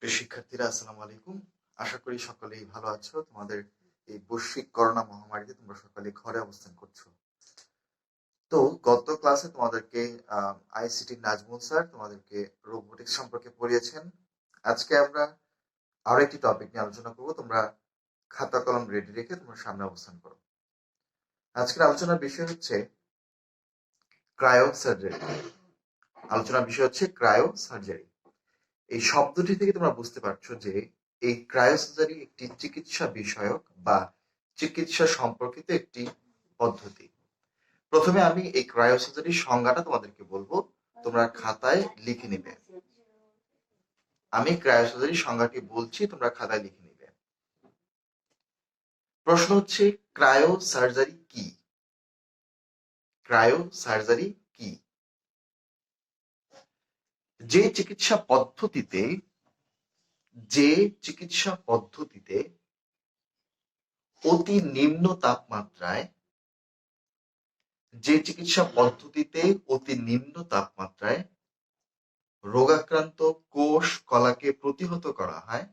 প্রিয় শিক্ষার্থীরা, আসসালামু আলাইকুম। আশা করি সকলেই ভালো আছো। তোমাদের এই বৈশ্বিক করোনা মহামারীতে তোমরা সকলে ঘরে অবস্থান করছো। তো গত ক্লাসে তোমাদেরকে আইসিটি নাজমুল স্যার তোমাদেরকে রোবোটিক্স সম্পর্কে পড়িয়েছেন। আজকে আমরা আরো একটি টপিক নিয়ে আলোচনা করব। তোমরা খাতা কলম রেডি রেখে তোমরা সামনে অবস্থান করো। আজকের আলোচনার বিষয় হচ্ছে ক্রায়ো সার্জারি। আলোচনার বিষয় হচ্ছে ক্রায়ো সার্জারি। এই শব্দটি থেকে তোমরা বুঝতে পারছো যে এই ক্রায়োসার্জারি একটি চিকিৎসা বিষয়ক বা চিকিৎসা সম্পর্কিত একটি পদ্ধতি। প্রথমে আমি এই ক্রায়োসার্জারির সংজ্ঞাটা তোমাদেরকে বলবো, তোমরা খাতায় লিখে নিবে। আমি ক্রায়োসার্জারির সংজ্ঞাটি বলছি, তোমরা খাতায় লিখে নিবে। প্রশ্ন হচ্ছে, ক্রায়োসার্জারি কি? ক্রায়োসার্জারি কি? যে চিকিৎসা পদ্ধতিতে অতি নিম্ন তাপমাত্রায় রোগাক্রান্ত কোষ কলাকে প্রতিহত করা হয়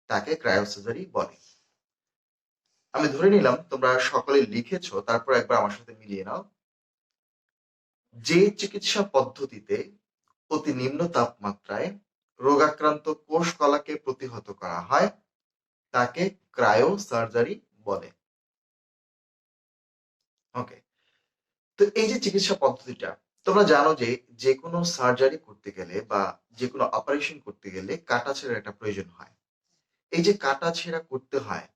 তাকে ক্রায়োসার্জারি বলে। আমি ধরে নিলাম তোমরা সকলে লিখেছো, তারপর একবার আমার সাথে মিলিয়ে নাও। যে চিকিৎসা পদ্ধতিতে অতি নিম্ন তাপমাত্রায় রোগাক্রান্ত কোষ কলাকে প্রতিহত করা হয় তাকে ক্রায়োসার্জারি বলে। ওকে, তো এই যে চিকিৎসা পদ্ধতিটা, তোমরা জানো যে যে কোনো সার্জারি করতে গেলে বা যে কোনো অপারেশন করতে গেলে কাটাছেঁড়ার একটা প্রয়োজন হয়। এই যে কাটাছেঁড়া করতে হয়,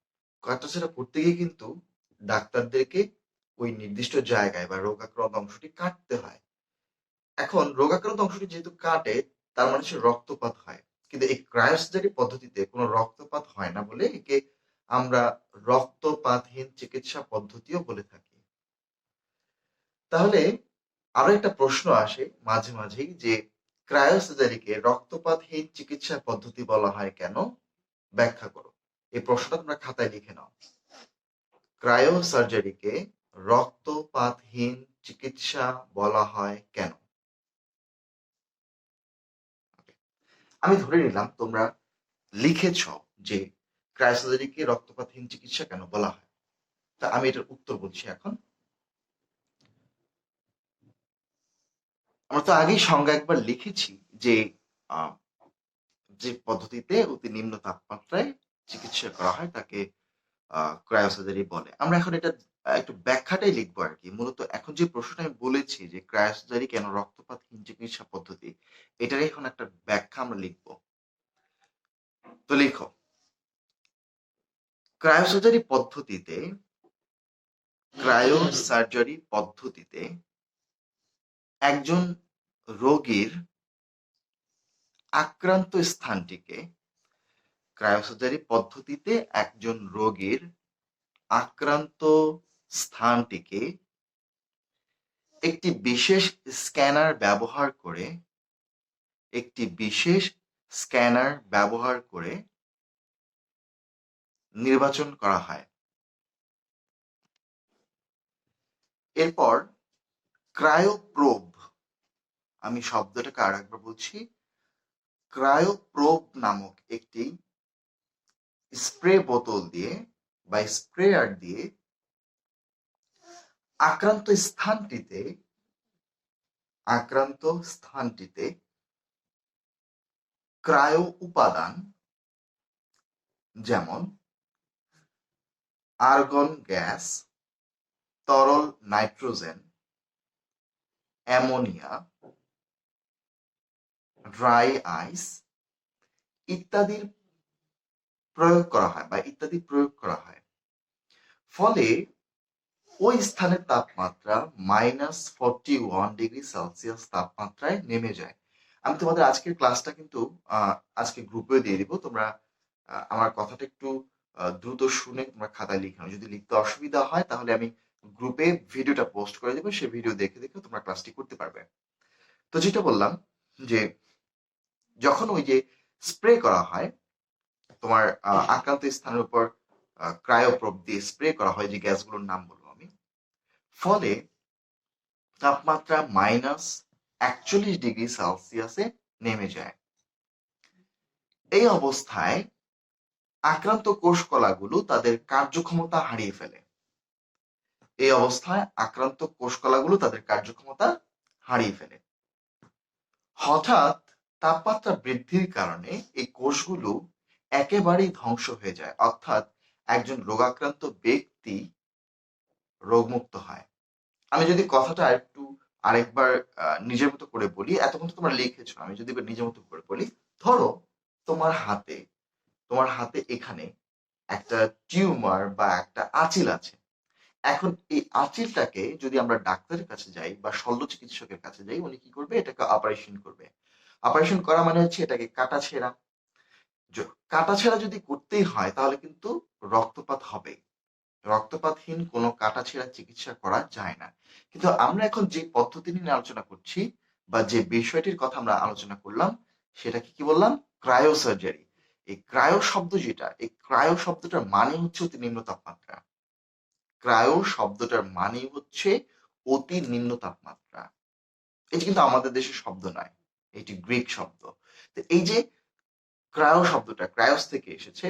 কাটাছেঁড়া করতে গিয়ে কিন্তু ডাক্তারদেরকে ওই নির্দিষ্ট জায়গায় বা রোগাক্রান্ত অংশটি কাটতে হয়। এখন রোগাক্রান্ত অংশটি যেহেতু কাটে, তার মানে সে রক্তপাত হয়। কিন্তু এই ক্রায়োসার্জারি পদ্ধতিতে কোনো রক্তপাত হয় না বলে একে আমরা রক্তপাতহীন চিকিৎসা পদ্ধতিও বলে থাকি। তাহলে আরো একটা প্রশ্ন আসে মাঝে মাঝেই যে ক্রায়োসার্জারিকে রক্তপাতহীন চিকিৎসা পদ্ধতি বলা হয় কেন? ব্যাখ্যা করো। এই প্রশ্নটা তোমরা খাতায় লিখে নাও। ক্রায়োসার্জারিকে রক্তপাতহীন চিকিৎসা বলা হয় কেন? আমি ধরে নিলাম তোমরা লিখেছ যে ক্রায়োসার্জারিকে রক্তপাতহীন চিকিৎসা কেন বলা হয়। তা আমি এটার উত্তর বলছি এখন। আমরা তো আগেই সংজ্ঞা একবার লিখেছি যে আহ, যে পদ্ধতিতে অতি নিম্ন তাপমাত্রায় চিকিৎসা করা হয় তাকে ক্রায়োসার্জারি বলে। আমরা এখন এটা একটু ব্যাখ্যাটাই লিখবো আর কি। মূলত এখন যে প্রশ্নটা আমি বলেছি যে ক্রায়োসার্জারি কেন রক্তপাতহীন চিকিৎসা পদ্ধতি, এটার এখন একটা ব্যাখ্যা আমরা লিখবো। তো লিখো, ক্রায়োসার্জারি পদ্ধতিতে একজন রোগীর আক্রান্ত স্থানটিকে একজন রোগীর আক্রান্ত স্থানটিকে একটি বিশেষ স্ক্যানার ব্যবহার করে নির্বাচন করা হয়। এরপর ক্রায়োপ্রোব, আমি শব্দটাকে আর একবার বলছি, ক্রায়োপ্রোব নামক একটি স্প্রে বোতল দিয়ে বা স্প্রেয়ার দিয়ে আক্রান্ত স্থানটিতে ক্রায়ো উপাদান যেমন আর্গন গ্যাস, তরল নাইট্রোজেন, অ্যামোনিয়া, ড্রাই আইস ইত্যাদি প্রয়োগ করা হয়। ফলে ওই স্থানের তাপমাত্রা -41°C তাপমাত্রায় নেমে যায়। আমি তোমাদের আজকের ক্লাসটা কিন্তু আজকে গ্রুপে দিয়ে দিব। তোমরা আমার কথাটা একটু দ্রুত শুনে তোমরা খাতায় লিখে নাও। যদি লিখতে অসুবিধা হয় তাহলে আমি গ্রুপে ভিডিওটা পোস্ট করে দেবো, সেই ভিডিও দেখে দেখে তোমরা ক্লাসটি করতে পারবে। তো যেটা বললাম যে যখন ওই যে স্প্রে করা হয়, তোমার আক্রান্ত স্থানের উপর ক্রায়োপ্রোব দিয়ে স্প্রে করা হয়, যে গ্যাসগুলোর নাম বলবো আমি, ফলে তাপমাত্রা -41°C নেমে যায়। এই অবস্থায় আক্রান্ত কোষ কলাগুলো তাদের কার্যক্ষমতা হারিয়ে ফেলে। এই অবস্থায় আক্রান্ত কোষ কলাগুলো তাদের কার্যক্ষমতা হারিয়ে ফেলে। হঠাৎ তাপমাত্রা বৃদ্ধির কারণে এই কোষগুলো একেবারেই ধ্বংস হয়ে যায়, অর্থাৎ একজন রোগাক্রান্ত ব্যক্তি রোগমুক্ত হয়। আমি যদি কথাটা আরেকবার নিজের মতো করে বলি, এতক্ষণ তো তোমরা লিখেছো, আমি যদি এবার নিজের মতো করে বলি, ধরো তোমার হাতে এখানে একটা টিউমার বা একটা আঁচিল আছে। এখন এই আঁচিলটাকে যদি আমরা ডাক্তারের কাছে যাই বা শল্য চিকিৎসকের কাছে যাই, উনি কি করবে? এটাকে অপারেশন করবে। অপারেশন করা মানে হচ্ছে এটাকে কাটাছেঁড়া। কাটাছেঁড়া যদি করতেই হয় তাহলে কিন্তু রক্তপাত হবে। রক্তপাতহীন কোনো কাটাছেঁড়া চিকিৎসা করা যায় না। কিন্তু আমরা এখন যে পদ্ধতি নিয়ে আলোচনা করছি বা যে বিষয়টির কথা আমরা আলোচনা করলাম, সেটাকে কি বললাম? Cryo surgery. এই ক্রায়ো শব্দ যেটা, এই ক্রায়ো শব্দটার মানে হচ্ছে অতি নিম্ন তাপমাত্রা। ক্রায়ো শব্দটার মানে হচ্ছে অতি নিম্ন তাপমাত্রা। এটি কিন্তু আমাদের দেশের শব্দ নয়, এটি গ্রিক শব্দ। তো এই যে ক্রায়ো শব্দটা ক্রায়োস থেকে এসেছে,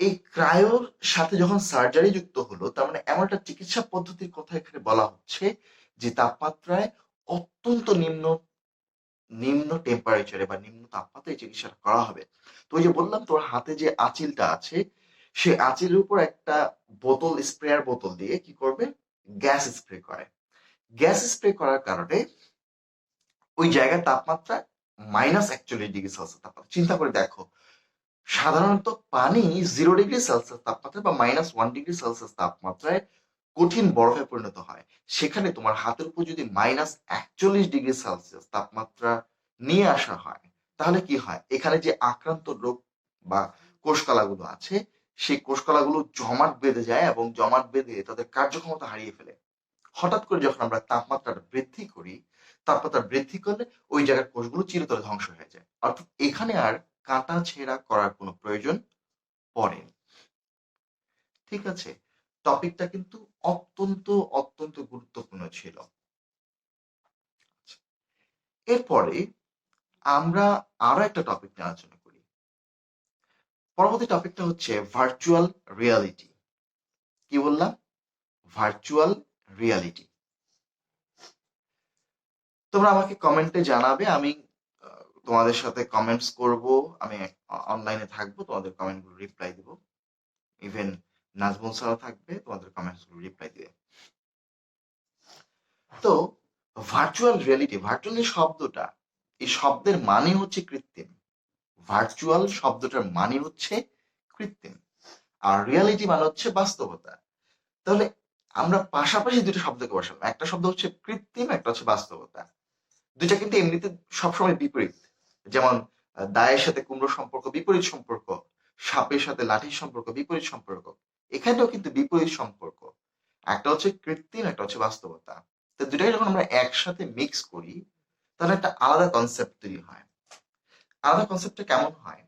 এই ক্রায়োর সাথে যখন সার্জারি যুক্ত হলো, তার মানে এমন একটা চিকিৎসা পদ্ধতির কথা এখানে বলা হচ্ছে যে তাপমাত্রায় অত্যন্ত নিম্ন নিম্ন টেম্পারেচারে বা নিম্ন তাপমাত্রায় চিকিৎসাটা করা হবে। তো ওই যে বললাম, তোর হাতে যে আঁচিলটা আছে, সে আঁচিলের উপর একটা বোতল, স্প্রেয়ার বোতল দিয়ে কি করবে? গ্যাস স্প্রে করে। গ্যাস স্প্রে করার কারণে ওই জায়গার তাপমাত্রা -41°C তাপমাত্রা। চিন্তা করে দেখো, সাধারণত পানি 0°C তাপমাত্রা বা -1°C তাপমাত্রায় কঠিন বরফে পরিণত হয়। সেখানে তোমার হাতের উপর যদি -41°C তাপমাত্রা নিয়ে আসা হয়, তাহলে কি হয়? এখানে যে আক্রান্ত রোগ বা কোষকলাগুলো আছে, সেই কোষকলাগুলো জমাট বেঁধে যায় এবং জমাট বেঁধে তাদের কার্যক্ষমতা হারিয়ে ফেলে। হঠাৎ করে যখন আমরা তাপমাত্রাটা বৃদ্ধি করি, তাপমাত্রা বৃদ্ধি করলে ওই জায়গার কোষগুলো চিরতরে ধ্বংস হয়ে যায়। অর্থাৎ এখানে আর কাটা ছেঁড়া করার কোনো প্রয়োজন পড়েনি। ঠিক আছে? টপিকটা কিন্তু অত্যন্ত অত্যন্ত গুরুত্বপূর্ণ ছিল। এরপরে আমরা আরো একটা টপিক নিয়ে আলোচনা করি। পরবর্তী টপিকটা হচ্ছে ভার্চুয়াল রিয়ালিটি। কি বললাম? Virtual reality. তোমরা আমাকে কমেন্টে জানাবে, আমি তোমাদের সাথে কমেন্টস করব, আমি অনলাইনে থাকবো, তোমাদের কমেন্টগুলো রিপ্লাই দিব। ইভেন নাজমুল স্যারও থাকবে, তোমাদের কমেন্টসগুলো রিপ্লাই দিবে। তো ভার্চুয়াল রিয়ালিটি, ভার্চুয়াল যে শব্দটা, এই শব্দের মানে হচ্ছে কৃত্রিম। ভার্চুয়াল শব্দটার মানে হচ্ছে কৃত্রিম, আর রিয়ালিটি মানে হচ্ছে বাস্তবতা। তাহলে আমরা পাশাপাশি দুটো শব্দকে বসালাম, একটা শব্দ হচ্ছে কৃত্রিম, একটা হচ্ছে বাস্তবতা। দুইটা কিন্তু এমনিতে সবসময় বিপরীত। যেমন দায়ের সাথে কুমড়োর সম্পর্ক বিপরীত সম্পর্ক, সাপের সাথে লাঠির সম্পর্ক বিপরীত সম্পর্ক। এখানেও কিন্তু বিপরীত সম্পর্ক, একটা হচ্ছে কৃত্রিম, একটা হচ্ছে বাস্তবতা। তো দুটাকে যখন আমরা একসাথে মিক্স করি, তাহলে একটা আলাদা কনসেপ্ট তৈরি হয়। আলাদা কনসেপ্টটা কেমন হয়?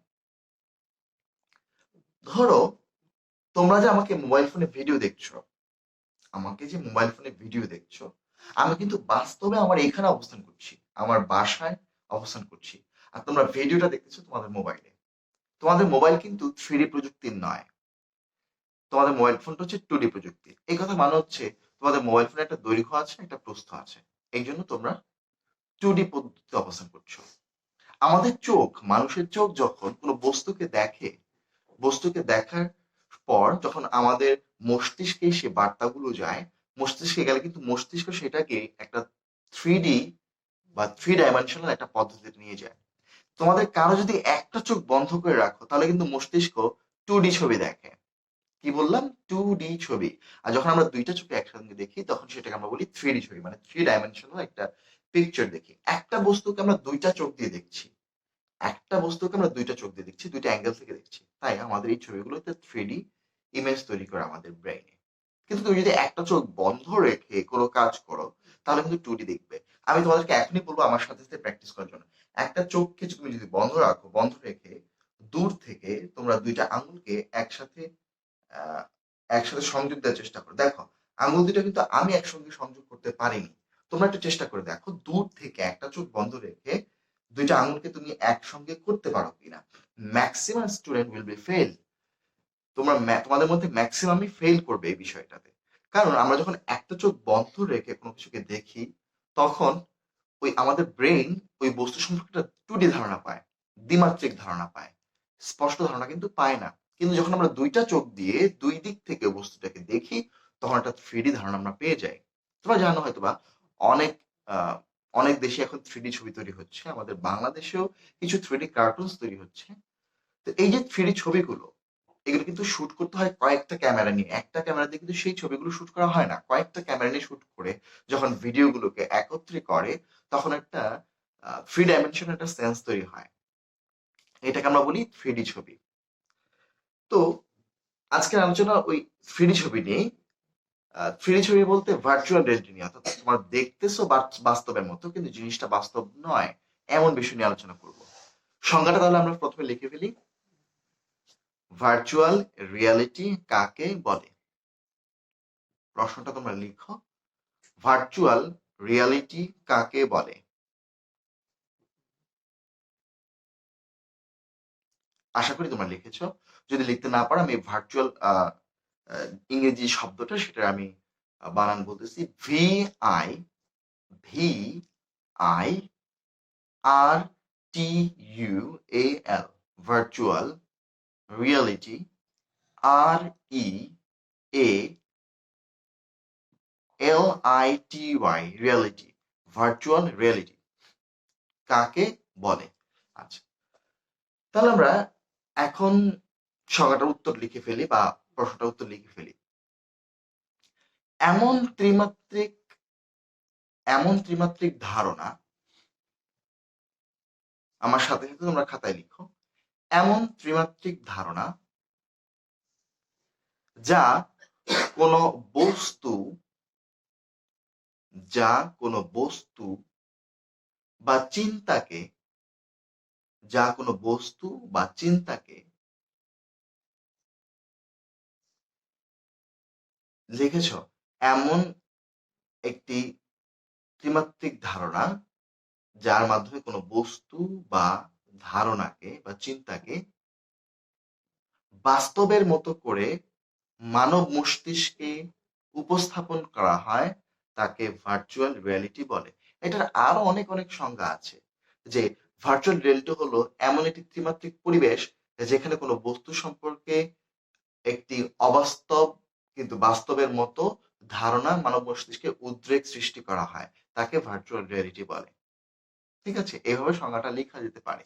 ধরো তোমরা যে আমাকে মোবাইল ফোনে ভিডিও দেখছো, আমি কিন্তু বাস্তবে আমার এখানে অবস্থান করছি, আমার বাসায় অবস্থান করছি। আর তোমরা ভিডিওটা দেখতেছো তোমাদের মোবাইলে। তোমাদের মোবাইল কিন্তু 3D প্রযুক্তির নয়, তোমাদের মোবাইল ফোনটা হচ্ছে 2D প্রযুক্তির। এই কথা মানে হচ্ছে তোমাদের মোবাইল ফোনে একটা দৈর্ঘ্য আছে, একটা প্রস্থ আছে। এই জন্য তোমরা 2D পদ্ধতিতে অবস্থান করছো। আমাদের চোখ, মানুষের চোখ যখন কোনো বস্তুকে দেখার পর যখন আমাদের মস্তিষ্কে সে বার্তাগুলো যায়, মস্তিষ্কে গেলে কিন্তু মস্তিষ্ক সেটাকে একটা 3D বা 3 ডাইমেনশনাল একটা পদ্ধতিতে নিয়ে যায়। তোমাদের কারো যদি একটা চোখ বন্ধ করে রাখো, তাহলে কিন্তু মস্তিষ্ক 2D ছবি দেখে। কি বললাম? 2D ছবি। আর যখন আমরা দুইটা চোখে একসঙ্গে দেখি, তখন সেটাকে আমরা বলি 3D ছবি, মানে 3 ডাইমেনশনাল একটা পিকচার দেখি। একটা বস্তুকে আমরা দুইটা চোখ দিয়ে দেখছি, দুইটা অ্যাঙ্গেল থেকে দেখছি। তাই আমাদের এই ছবিগুলোতে 3D ইমেজ তৈরি করে আমাদের ব্রেইনে। কিন্তু তুমি যদি একটা চোখ বন্ধ রেখে কোনো কাজ করো, তাহলে কিন্তু 2D দেখবে। আমি তোমাদেরকে এখনই বলবো আমার সাথে সাথে প্র্যাকটিস করার জন্য। একটা চোখকে তুমি যদি বন্ধ রাখো, বন্ধ রেখে দূর থেকে তোমরা দুইটা আঙুলকে আহ একসাথে সংযোগ দেওয়ার চেষ্টা করো। দেখো, আঙুল দুটো কিন্তু আমি একসঙ্গে সংযোগ করতে পারিনি। তোমরা একটু চেষ্টা করে দেখো, দূর থেকে একটা চোখ বন্ধ রেখে দুইটা আঙুলকে তুমি একসঙ্গে করতে পারো কিনা। Maximum student will be fail. তোমাদের মধ্যে ম্যাক্সিমামই ফেল করবে এই বিষয়টাতে। কারণ আমরা যখন একটা চোখ বন্ধ রেখে কোনো কিছুকে দেখি, তখন ওই আমাদের ব্রেইন ওই বস্তু সম্পর্কে একটা 2D ধারণা পায়, দ্বিমাত্রিক ধারণা পায়, স্পষ্ট ধারণা কিন্তু পায় না। কিন্তু যখন আমরা দুইটা চোখ দিয়ে দুই দিক থেকে বস্তুটাকে দেখি, তখন একটা 3D ধারণা আমরা পেয়ে যাই। তোমরা জানো হয়তোবা অনেক আহ, অনেক দেশে এখন 3D ছবি তৈরি হচ্ছে, আমাদের বাংলাদেশেও কিছু 3D কার্টুনস তৈরি হচ্ছে। তো এই যে 3D ছবিগুলো, এগুলো কিন্তু শুট করতে হয় কয়েকটা ক্যামেরা নিয়ে। একটা ক্যামেরা দিয়ে কিন্তু সেই ছবিগুলো শুট করা হয় না, কয়েকটা ক্যামেরা নিয়ে শুট করে যখন ভিডিওগুলোকে একত্রে করে, তখন একটা 3 ডাইমেনশন একটা সেন্স তৈরি হয়। এটাকে আমরা বলি 3D ছবি। তো আজকের আলোচনা ওই 3D ছবি নিয়ে। 3D ছবি বলতে ভার্চুয়াল রিয়েলিটি নিয়ে, অর্থাৎ তোমার দেখতেছো বাস্তবের মতো কিন্তু জিনিসটা বাস্তব নয়, এমন বিষয় নিয়ে আলোচনা করব। সংজ্ঞাটা তাহলে আমরা প্রথমে লিখে ফেলি। ভার্চুয়াল রিয়ালিটি কাকে বলে? প্রশ্নটা তোমরা লিখো, ভার্চুয়াল রিয়ালিটি কাকে বলে? আশা করি তোমরা লিখেছো। যদি লিখতে না পারো, আমি ভার্চুয়াল ইংরেজি শব্দটা সেটা আমি বানান বলতেছি। VIRTUAL, virtual reality, REALITY, reality, virtual reality কাকে বলে? আচ্ছা, তাহলে আমরা এখন সংজ্ঞাটার উত্তর লিখে ফেলি বা প্রশ্নটার উত্তর লিখে ফেলি। এমন ত্রিমাত্রিক ধারণা, আমার সাথে সাথে তোমরা খাতায় লিখো, এমন ত্রিমাত্রিক ধারণা যা কোনো বস্তু বা চিন্তাকে লিখেছ, এমন একটি ত্রিমাত্রিক ধারণা যার মাধ্যমে কোনো বস্তু বা ধারণাকে বা চিন্তাকে বাস্তবের মতো করে মানব মস্তিষ্কে উপস্থাপন করা হয়, তাকে ভার্চুয়াল রিয়ালিটি বলে। এটার আরো অনেক অনেক সংজ্ঞা আছে। যে ভার্চুয়াল রিয়ালিটি হলো এমন একটি ত্রিমাত্রিক পরিবেশ যেখানে কোনো বস্তু সম্পর্কে একটি অবাস্তব কিন্তু বাস্তবের মতো ধারণা মানব মস্তিষ্কে উদ্রেক সৃষ্টি করা হয়, তাকে ভার্চুয়াল রিয়ালিটি বলে। ঠিক আছে, এইভাবে সংজ্ঞাটা লেখা যেতে পারে।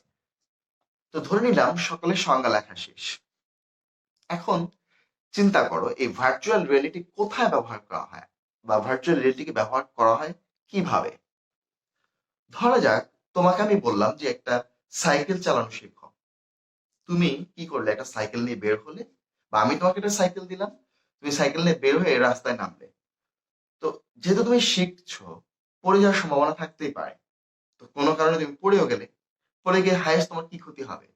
তো ধরে নিলাম সকলের সংজ্ঞা লেখা শেষ। এখন চিন্তা করো, এই ভার্চুয়াল রিয়েলিটি কোথায় ব্যবহার করা হয় বা ভার্চুয়াল রিয়েলিটিকে ব্যবহার করা হয় কিভাবে? ধরা যাক তোমাকে আমি বললাম যে একটা সাইকেল চালানো শেখো। তুমি কি করলে? একটা সাইকেল নিয়ে বের হলে, বা আমি তোমাকে একটা সাইকেল দিলাম, তুমি সাইকেল নিয়ে বের হয়ে রাস্তায় নামলে। তো যেহেতু তুমি শিখছো, পড়ে যাওয়ার সম্ভাবনা থাকতেই পারে। তো কোনো কারণে তুমি পড়েও গেলে, পড়ে গিয়ে হায়েস্ট তোমার কি ক্ষতি হবে?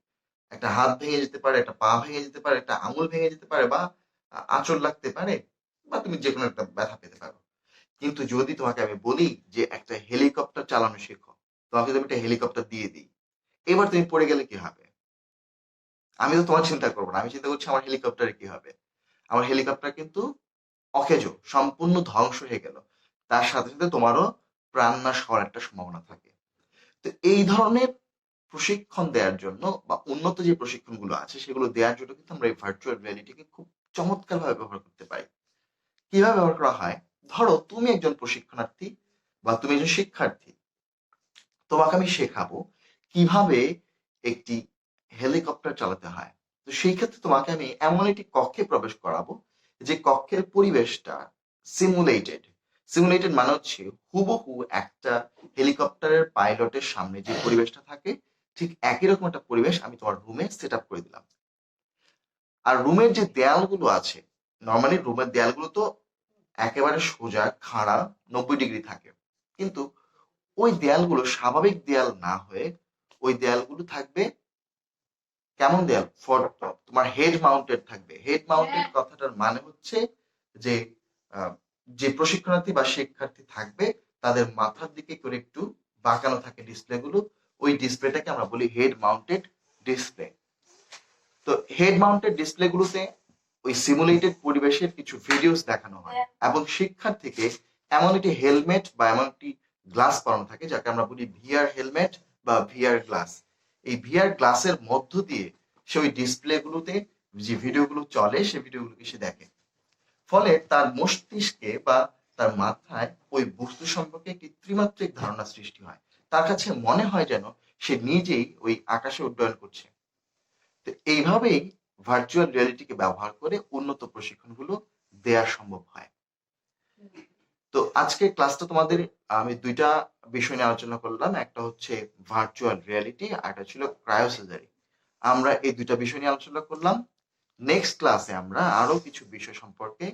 একটা হাত ভেঙে যেতে পারে, একটা পা ভেঙে যেতে পারে, একটা আঙুল ভেঙে যেতে পারে, বা আঁচড় লাগতে পারে, বা তুমি যে কোনো একটা ব্যথা পেতে পারো। কিন্তু যদি তোমাকে আমি বলি যে একটা হেলিকপ্টার চালানো শেখো, তোমাকে যদি আমি একটা হেলিকপ্টার দিয়ে দিই, এবার তুমি পড়ে গেলে কি হবে? আমি তো তোমার চিন্তা করবো না, আমি চিন্তা করছি আমার হেলিকপ্টারে কি হবে। আমার হেলিকপ্টার কিন্তু অকেজো, সম্পূর্ণ ধ্বংস হয়ে গেল। তার সাথে সাথে তোমারও প্রাণনাশ হওয়ার একটা সম্ভাবনা থাকে। তো এই ধরনের প্রশিক্ষণ দেওয়ার জন্য বা উন্নত যে প্রশিক্ষণগুলো আছে সেগুলো দেওয়ার জন্য কিন্তু আমরা এই ভার্চুয়াল রিয়ালিটিকে খুব চমৎকার ভাবে ব্যবহার করতে পারি। কিভাবে ব্যবহার করা হয়? ধরো তুমি একজন প্রশিক্ষণার্থী বা তুমি একজন শিক্ষার্থী, তোমাকে আমি শেখাবো কিভাবে একটি হেলিকপ্টার চালাতে হয়। তো সেই ক্ষেত্রে তোমাকে আমি এমন একটি কক্ষে প্রবেশ করাবো যে কক্ষের পরিবেশটা সিমুলেটেড। সিমুলেটেড মানে হচ্ছে হুবহু একটা হেলিকপ্টারের পাইলটের সামনে যে পরিবেশটা থাকে, ঠিক একই রকম একটা পরিবেশ আমি তোমার রুমে সেট আপ করে দিলাম। আর রুমের যে দেয়ালগুলো আছে, নর্মালি রুমের দেয়ালগুলো তো একেবারে সোজা খাড়া 90 ডিগ্রি থাকে, কিন্তু ওই দেয়ালগুলো স্বাভাবিক দেয়াল না হয়ে ওই দেয়ালগুলো থাকবে কেমন দেয়াল? তোমার হেড মাউন্টেড থাকবে। হেড মাউন্টেড কথাটার মানে হচ্ছে যে যে প্রশিক্ষণার্থী বা শিক্ষার্থী থাকবে তাদের মাথার দিকে করে একটু বাঁকানো থাকে ডিসপ্লে গুলো, ওই ডিসপ্লেটাকে আমরা বলি হেড মাউন্টেড ডিসপ্লে। তো হেড মাউন্টেড ডিসপ্লে গুলোতে ওই সিমুলেটেড পরিবেশের কিছু ভিডিওস দেখানো হয় এবং শিক্ষার্থীকে এমন একটি হেলমেট বা এমন একটি গ্লাস পরানো থাকে যাকে আমরা বলি ভিআর হেলমেট বা ভিআর গ্লাস। এই ভিআর গ্লাসের মধ্য দিয়ে সে ওই ডিসপ্লে গুলোতে যে ভিডিওগুলো চলে সেই ভিডিওগুলোকে সে দেখে। ফলে তার মস্তিষ্কে বা তার মাথায় ওই বস্তু সম্পর্কে একটি ত্রিমাত্রিক ধারণা সৃষ্টি হয়। তার কাছে মনে হয় যেন সে নিজেই ওই আকাশে উড্ডয়ন করছে। তো এইভাবেই ভার্চুয়াল রিয়ালিটিকে ব্যবহার করে উন্নত প্রশিক্ষণগুলো দেয়া সম্ভব হয়। তো আজকে ক্লাসটা তোমাদের আমি দুইটা বিষয় নিয়ে আলোচনা করলাম, একটা হচ্ছে ভার্চুয়াল রিয়ালিটি আর একটা ছিল ক্রায়োসার্জারি। আমরা এই দুইটা বিষয় নিয়ে আলোচনা করলাম। নেক্সট ক্লাসে আমরা আরো কিছু বিষয় সম্পর্কে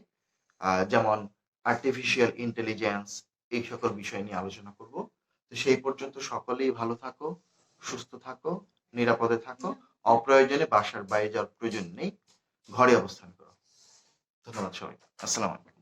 যেমন আর্টিফিশিয়াল ইন্টেলিজেন্স এই সকল বিষয় নিয়ে আলোচনা করব। তো সেই পর্যন্ত সকলেই ভালো থাকো, সুস্থ থাকো, নিরাপদে থাকো, অপ্রয়োজনে বাসার বাইরে যাওয়ার প্রয়োজন নেই, ঘরে অবস্থান করো। ধন্যবাদ সবাই, আসসালামু আলাইকুম।